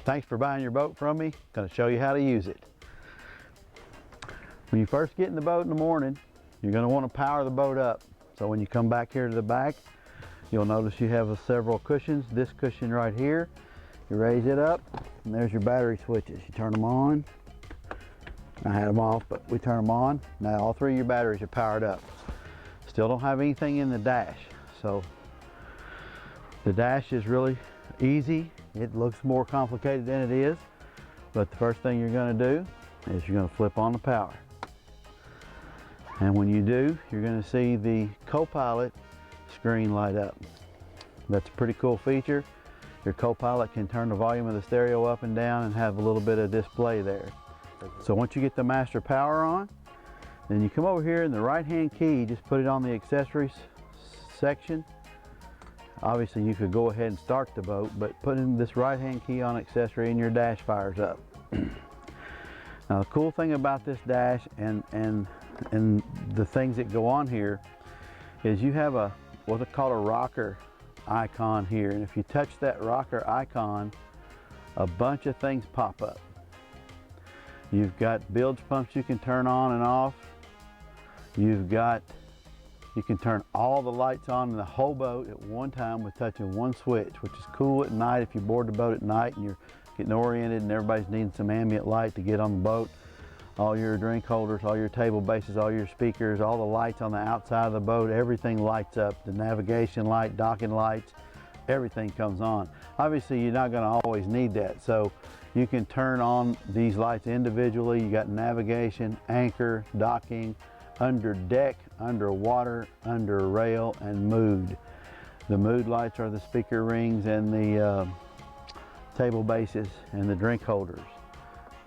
Thanks for buying your boat from me. Going to show you how to use it. When you first get in the boat in the morning, you're going to want to power the boat up. So when you come back here to the back, you'll notice you have several cushions. This cushion right here, you raise it up, and there's your battery switches. You turn them on. I had them off, but we turn them on. Now all three of your batteries are powered up. Still don't have anything in the dash. So the dash is really easy. It looks more complicated than it is, but the first thing you're going to do is you're going to flip on the power. And when you do, you're going to see the co-pilot screen light up. That's a pretty cool feature. Your co-pilot can turn the volume of the stereo up and down and have a little bit of display there. So once you get the master power on, then you come over here in the right hand key, just put it on the accessories section. Obviously you could go ahead and start the boat, but putting this right hand key on accessory and your dash fires up. Now the cool thing about this dash and the things that go on here is you have what's called a rocker icon here, and if you touch that rocker icon, a bunch of things pop up. You've got bilge pumps you can turn on and off. You can turn all the lights on in the whole boat at one time with touching one switch, which is cool at night if you board the boat at night and you're getting oriented and everybody's needing some ambient light to get on the boat. All your drink holders, all your table bases, all your speakers, all the lights on the outside of the boat, everything lights up. The navigation light, docking lights, everything comes on. Obviously you're not going to always need that, so you can turn on these lights individually. You got navigation, anchor, docking, under deck, underwater, under rail, and mood. The mood lights are the speaker rings and the table bases and the drink holders.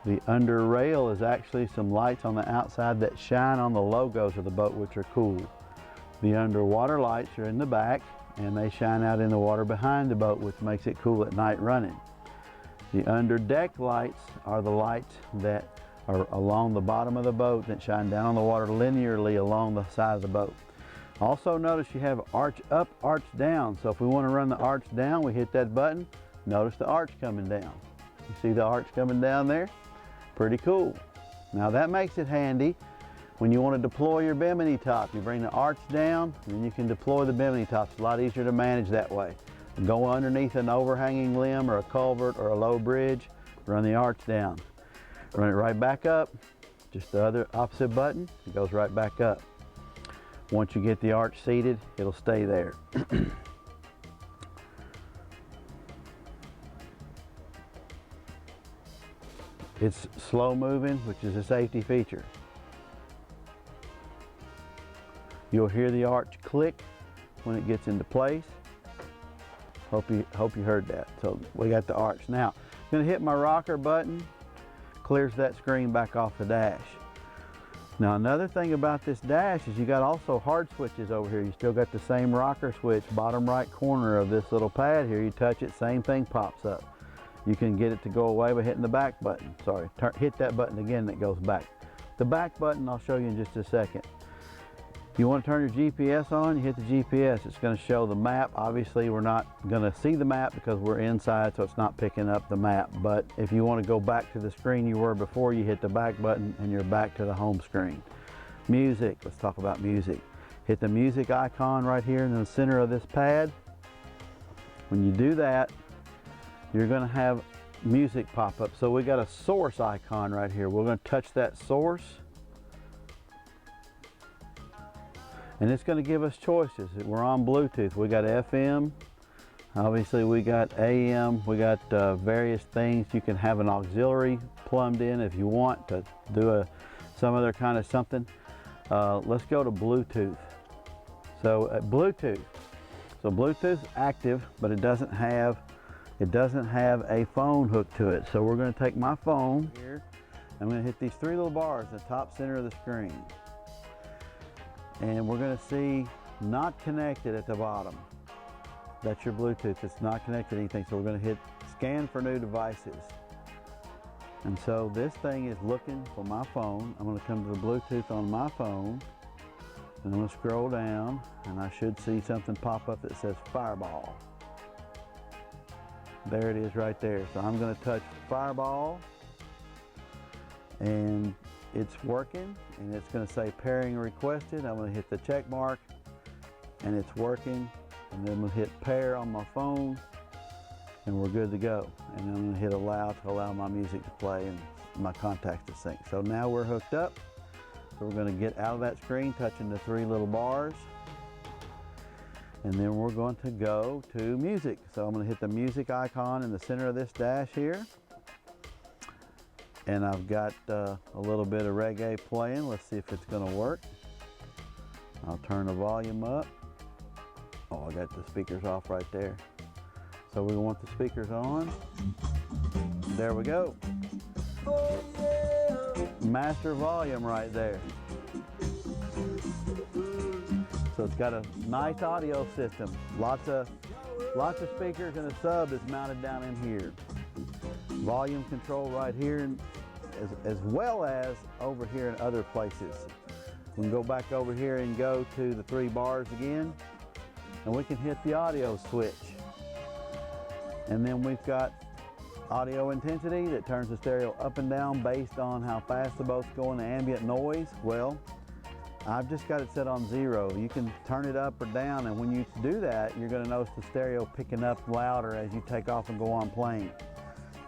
The under rail is actually some lights on the outside that shine on the logos of the boat, which are cool. The underwater lights are in the back and they shine out in the water behind the boat, which makes it cool at night running. The under deck lights are the lights that are along the bottom of the boat that shine down on the water linearly along the side of the boat. Also notice you have arch up, arch down. So if we want to run the arch down, we hit that button. Notice the arch coming down. You see the arch coming down there? Pretty cool. Now that makes it handy when you want to deploy your bimini top. You bring the arch down and then you can deploy the bimini top. It's a lot easier to manage that way. Go underneath an overhanging limb or a culvert or a low bridge, run the arch down. Run it right back up, just the other opposite button, it goes right back up. Once you get the arch seated, it'll stay there. It's slow moving, which is a safety feature. You'll hear the arch click when it gets into place. Hope you heard that. So we got the arch. Now, I'm going to hit my rocker button, clears that screen back off the dash. Now another thing about this dash is you got also hard switches over here. You still got the same rocker switch, bottom right corner of this little pad here. You touch it, same thing pops up. You can get it to go away by hitting the back button. Sorry, hit that button again, that goes back. The back button I'll show you in just a second. You want to turn your GPS on, you hit the GPS. It's going to show the map. Obviously we're not going to see the map because we're inside, so it's not picking up the map. But if you want to go back to the screen you were before, you hit the back button and you're back to the home screen. Music, let's talk about music. Hit the music icon right here in the center of this pad. When you do that, you're going to have music pop up. So we got a source icon right here. We're going to touch that source. And it's going to give us choices. We're on Bluetooth. We got FM. Obviously we got AM. We got various things. You can have an auxiliary plumbed in if you want to do some other kind of something. Let's go to Bluetooth. So Bluetooth. So Bluetooth active, but it doesn't have a phone hook to it. So we're going to take my phone here. I'm going to hit these three little bars in the top center of the screen. And we're going to see not connected at the bottom. That's your Bluetooth. It's not connected to anything. So we're going to hit scan for new devices. And so this thing is looking for my phone. I'm going to come to the Bluetooth on my phone. And I'm going to scroll down and I should see something pop up that says Fireball. There it is right there. So I'm going to touch Fireball, and it's working, and it's going to say pairing requested. I'm going to hit the check mark, and it's working, and then I'm going to hit pair on my phone, and we're good to go. And then I'm going to hit allow to allow my music to play and my contacts to sync. So now we're hooked up. So we're going to get out of that screen, touching the three little bars, and then we're going to go to music. So I'm going to hit the music icon in the center of this dash here, and I've got a little bit of reggae playing. Let's see if it's going to work. I'll turn the volume up. Oh, I got the speakers off right there. So we want the speakers on. There we go. Master volume right there. So it's got a nice audio system. Lots of speakers, and a sub is mounted down in here. Volume control right here, as well as over here in other places. We can go back over here and go to the three bars again, and we can hit the audio switch. And then we've got audio intensity that turns the stereo up and down based on how fast the boat's going, the ambient noise. Well, I've just got it set on 0. You can turn it up or down, and when you do that, you're going to notice the stereo picking up louder as you take off and go on playing.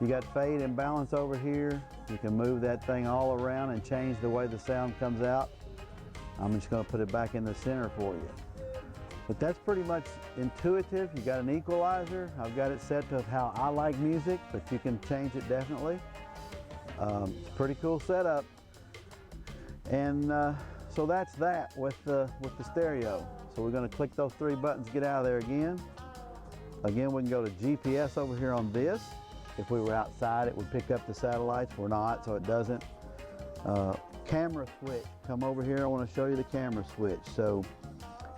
You got fade and balance over here. You can move that thing all around and change the way the sound comes out. I'm just going to put it back in the center for you. But that's pretty much intuitive. You got an equalizer. I've got it set to how I like music, but you can change it definitely. It's a pretty cool setup. And so that's that with the stereo. So we're going to click those three buttons, get out of there again. Again, we can go to GPS over here on this. If we were outside, it would pick up the satellites. We're not, so it doesn't. Camera switch. Come over here. I want to show you the camera switch. So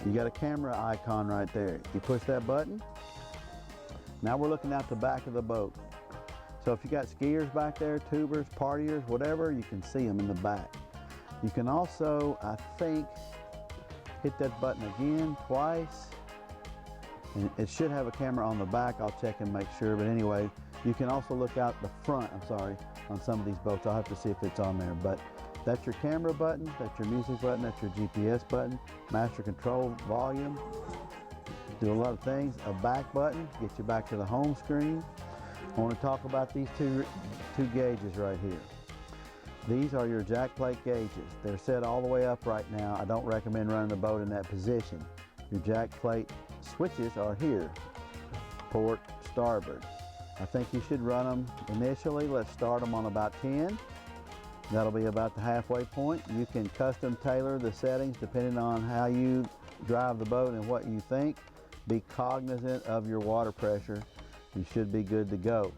you got a camera icon right there. You push that button. Now we're looking out the back of the boat. So if you got skiers back there, tubers, partiers, whatever, you can see them in the back. You can also, I think, hit that button again twice. And it should have a camera on the back. I'll check and make sure. But anyway, you can also look out the front, on some of these boats. I'll have to see if it's on there. But that's your camera button, that's your music button, that's your GPS button, master control, volume, do a lot of things. A back button, get you back to the home screen. I want to talk about these two gauges right here. These are your jack plate gauges. They're set all the way up right now. I don't recommend running the boat in that position. Your jack plate switches are here, port, starboard. I think you should run them initially. Let's start them on about 10. That'll be about the halfway point. You can custom tailor the settings depending on how you drive the boat and what you think. Be cognizant of your water pressure. You should be good to go.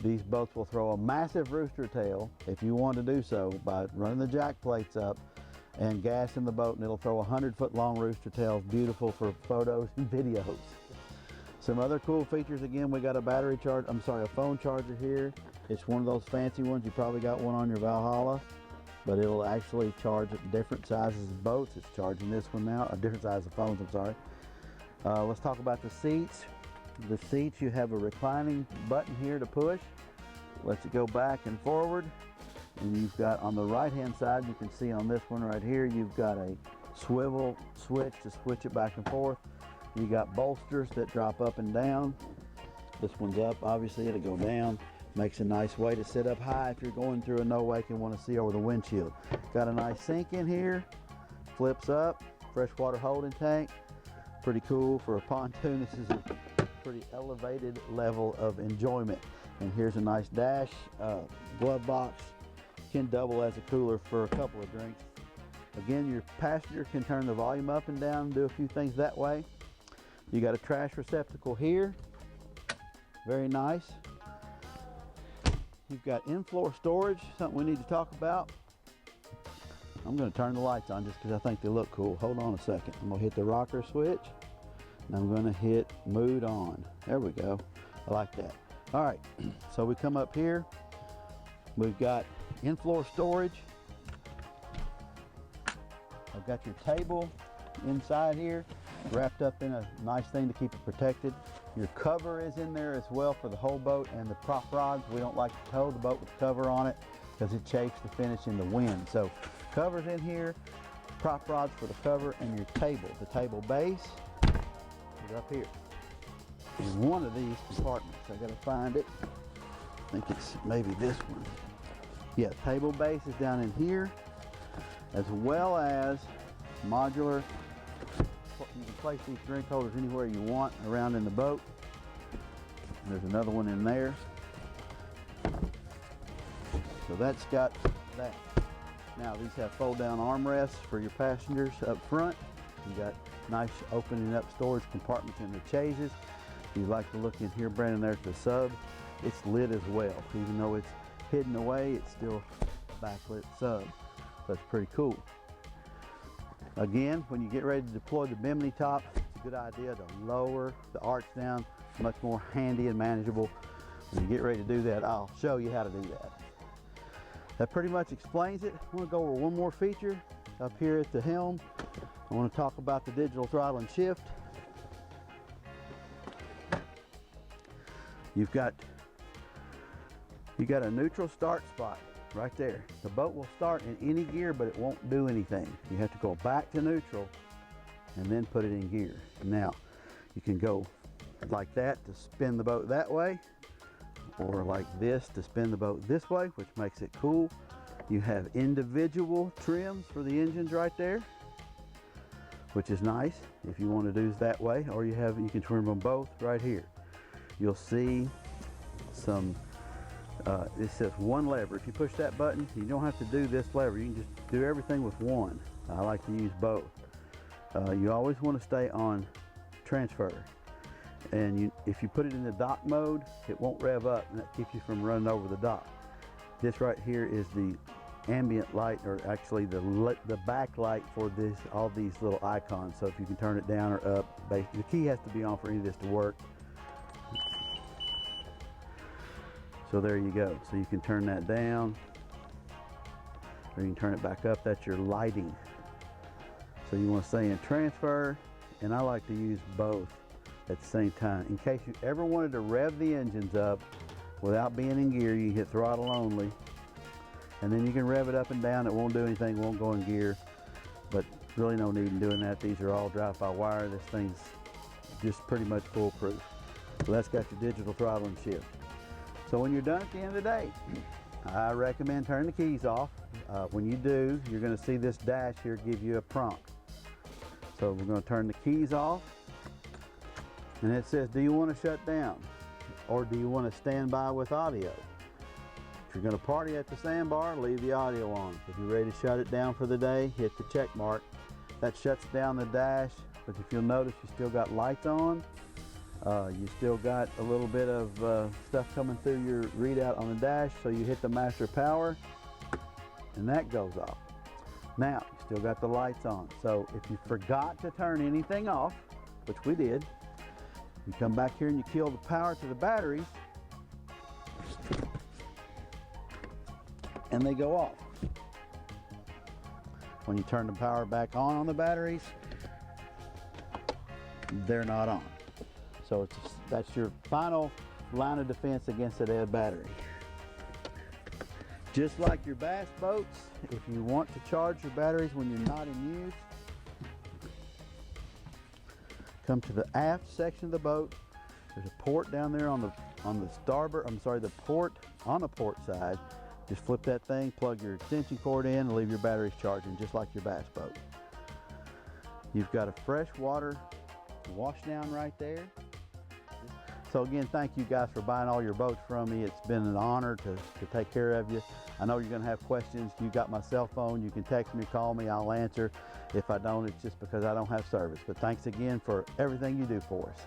These boats will throw a massive rooster tail if you want to do so by running the jack plates up and gassing the boat, and it'll throw 100-foot long rooster tails, beautiful for photos and videos. Some other cool features, again, we got a a phone charger here. It's one of those fancy ones. You probably got one on your Valhalla, but it'll actually charge at different sizes of boats. It's charging this one now, a different size of phones, I'm sorry. Let's talk about the seats. The seats, you have a reclining button here to push. Lets it go back and forward. And you've got on the right-hand side, you can see on this one right here, you've got a swivel switch to switch it back and forth. You got bolsters that drop up and down. This one's up, obviously it'll go down. Makes a nice way to sit up high if you're going through a no-wake and want to see over the windshield. Got a nice sink in here, flips up, freshwater holding tank. Pretty cool for a pontoon. This is a pretty elevated level of enjoyment. And here's a nice dash, glove box. Can double as a cooler for a couple of drinks. Again, your passenger can turn the volume up and down, do a few things that way. You got a trash receptacle here, very nice. You've got in-floor storage, something we need to talk about. I'm going to turn the lights on just because I think they look cool. Hold on a second. I'm going to hit the rocker switch, and I'm going to hit mood on. There we go. I like that. All right, so we come up here. We've got in-floor storage. I've got your table inside here, wrapped up in a nice thing to keep it protected. Your cover is in there as well for the whole boat, and the prop rods. We don't like to tow the boat with cover on it because it chafes the finish in the wind. So cover's in here, prop rods for the cover, and your table. The table base is up here in one of these compartments. I gotta find it. I think it's maybe this one. Yeah, table base is down in here, as well as modular. You can place these drink holders anywhere you want around in the boat. There's another one in there. So that's got that. Now these have fold down armrests for your passengers up front. You got nice opening up storage compartments in the chases. If you like to look in here, Brandon, there's the sub. It's lit as well. Even though it's hidden away, it's still backlit sub. That's pretty cool. Again, when you get ready to deploy the bimini top, it's a good idea to lower the arch down. It's much more handy and manageable. When you get ready to do that, I'll show you how to do that. That pretty much explains it. I want to go over one more feature up here at the helm. I want to talk about the digital throttle and shift. You got a neutral start spot right there. The boat will start in any gear, but it won't do anything. You have to go back to neutral and then put it in gear. Now, you can go like that to spin the boat that way, or like this to spin the boat this way, which makes it cool. You have individual trims for the engines right there, which is nice if you want to do it that way, or you can trim them both right here. You'll see some it says one lever. If you push that button, you don't have to do this lever. You can just do everything with one. I like to use both. You always want to stay on transfer. And if you put it in the dock mode, it won't rev up, and that keeps you from running over the dock. This right here is the ambient light, or actually the backlight for all these little icons. So if you can turn it down or up, the key has to be on for any of this to work. So there you go. So you can turn that down, or you can turn it back up. That's your lighting. So you want to stay in transfer, and I like to use both at the same time. In case you ever wanted to rev the engines up without being in gear, you hit throttle only, and then you can rev it up and down. It won't do anything, won't go in gear, but really no need in doing that. These are all drive-by-wire. This thing's just pretty much foolproof. So that's got your digital throttle and shift. So when you're done at the end of the day, I recommend turning the keys off. When you do, you're going to see this dash here give you a prompt. So we're going to turn the keys off, and it says, do you want to shut down, or do you want to stand by with audio? If you're going to party at the sandbar, leave the audio on. If you're ready to shut it down for the day, hit the check mark. That shuts down the dash, but if you'll notice, you still got lights on. You still got a little bit of stuff coming through your readout on the dash, so you hit the master power and that goes off. Now, you still got the lights on, so if you forgot to turn anything off, which we did, you come back here and you kill the power to the batteries and they go off. When you turn the power back on the batteries, they're not on. So that's your final line of defense against a dead battery. Just like your bass boats, if you want to charge your batteries when you're not in use, come to the aft section of the boat. There's a port down there on the starboard, the port on the port side. Just flip that thing, plug your extension cord in, and leave your batteries charging just like your bass boat. You've got a fresh water wash down right there. So again, thank you guys for buying all your boats from me. It's been an honor to take care of you. I know you're going to have questions. You got my cell phone. You can text me, call me. I'll answer. If I don't, it's just because I don't have service. But thanks again for everything you do for us.